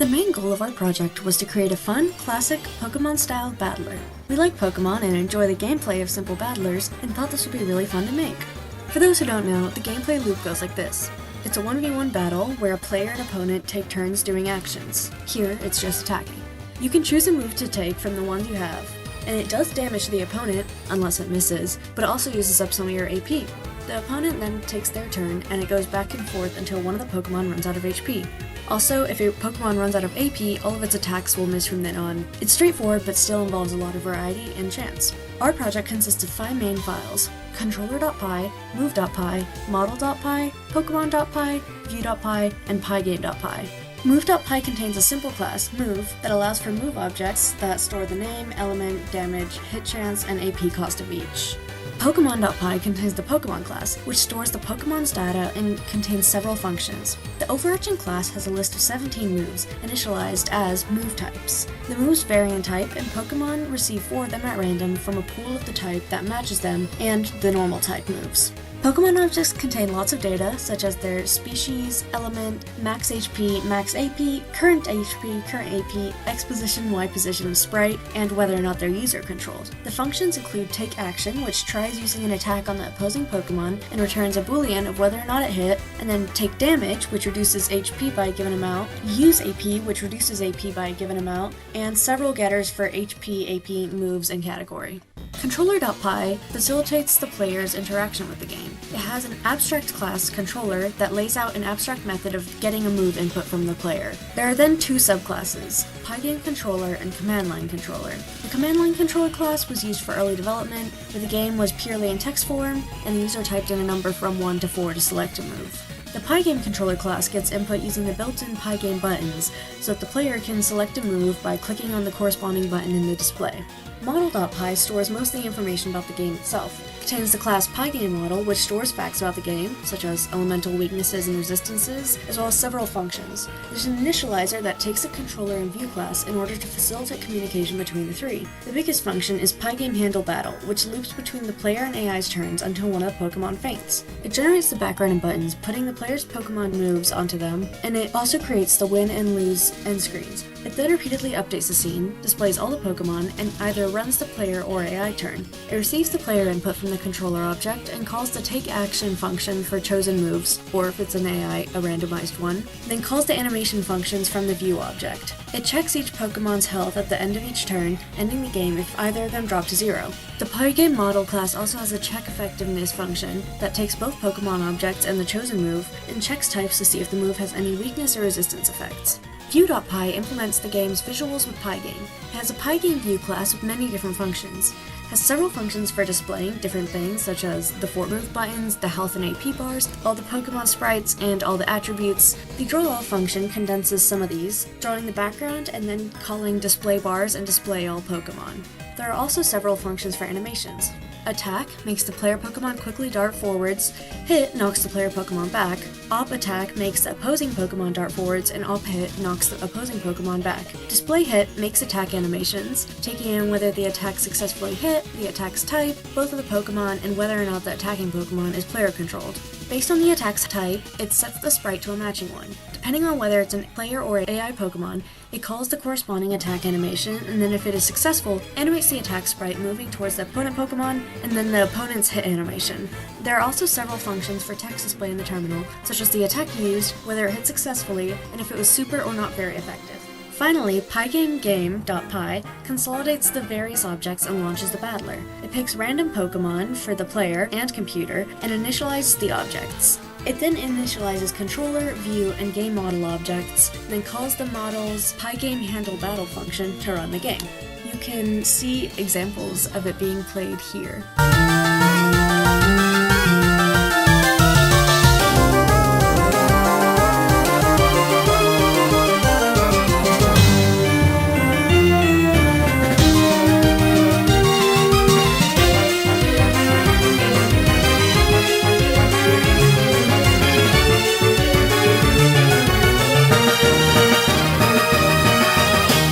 The main goal of our project was to create a fun, classic, Pokemon-style battler. We like Pokemon and enjoy the gameplay of simple battlers, and thought this would be really fun to make. For those who don't know, the gameplay loop goes like this. It's a 1v1 battle where a player and opponent take turns doing actions. Here, it's just attacking. You can choose a move to take from the ones you have, and it does damage to the opponent, unless it misses, but it also uses up some of your AP. The opponent then takes their turn, and it goes back and forth until one of the Pokemon runs out of HP. Also, if your Pokemon runs out of AP, all of its attacks will miss from then on. It's straightforward, but still involves a lot of variety and chance. Our project consists of 5 main files: controller.py, move.py, model.py, pokemon.py, view.py, and pygame.py. Move.py contains a simple class, move, that allows for move objects that store the name, element, damage, hit chance, and AP cost of each. Pokemon.py contains the Pokemon class, which stores the Pokemon's data and contains several functions. The overarching class has a list of 17 moves, initialized as move types. The moves vary in type, and Pokemon receive 4 of them at random from a pool of the type that matches them and the normal type moves. Pokemon objects contain lots of data, such as their species, element, max HP, max AP, current AP, X position, Y position, sprite, and whether or not they're user controlled. The functions include take action, which tries using an attack on the opposing Pokemon and returns a boolean of whether or not it hit, and then take damage, which reduces HP by a given amount, use AP, which reduces AP by a given amount, and several getters for HP, AP, moves, and category. Controller.py facilitates the player's interaction with the game. It has an abstract class, controller, that lays out an abstract method of getting a move input from the player. There are then 2 subclasses, Pygame Controller and Command Line Controller. The Command Line Controller class was used for early development, where the game was purely in text form, and the user typed in a number from 1 to 4 to select a move. The Pygame Controller class gets input using the built-in Pygame buttons, so that the player can select a move by clicking on the corresponding button in the display. Model.py stores most of the information about the game itself. It contains the class PyGameModel, which stores facts about the game, such as elemental weaknesses and resistances, as well as several functions. There's an initializer that takes a controller and view class in order to facilitate communication between the 3. The biggest function is PyGameHandleBattle, which loops between the player and AI's turns until one of the Pokemon faints. It generates the background and buttons, putting the player's Pokemon moves onto them, and it also creates the win and lose end screens. It then repeatedly updates the scene, displays all the Pokemon, and either runs the player or AI turn. It receives the player input from the controller object and calls the take action function for chosen moves, or if it's an AI, a randomized one, then calls the animation functions from the view object. It checks each Pokemon's health at the end of each turn, ending the game if either of them drop to 0. The Pygame Model class also has a check effectiveness function that takes both Pokemon objects and the chosen move, and checks types to see if the move has any weakness or resistance effects. View.py implements the game's visuals with Pygame. It has a Pygame View class with many different functions. It has several functions for displaying different things, such as the fort move buttons, the health and AP bars, all the Pokemon sprites, and all the attributes. The draw all function condenses some of these, drawing the background and then calling display bars and display all Pokemon. There are also several functions for animations. Attack makes the player Pokemon quickly dart forwards, hit knocks the player Pokemon back, op attack makes the opposing Pokemon dart forwards, and op hit knocks the opposing Pokemon back. Display hit makes attack animations, taking in whether the attack successfully hit, the attack's type, both of the Pokemon, and whether or not the attacking Pokemon is player controlled. Based on the attack's type, it sets the sprite to a matching one. Depending on whether it's a player or AI Pokemon, it calls the corresponding attack animation, and then if it is successful, animates the attack sprite moving towards the opponent Pokemon, and then the opponent's hit animation. There are also several functions for text display in the terminal, such as the attack used, whether it hit successfully, and if it was super or not very effective. Finally, PyGameGame.py consolidates the various objects and launches the battler. It picks random Pokemon for the player and computer, and initializes the objects. It then initializes controller, view, and game model objects, then calls the model's PyGameHandleBattle function to run the game. You can see examples of it being played here.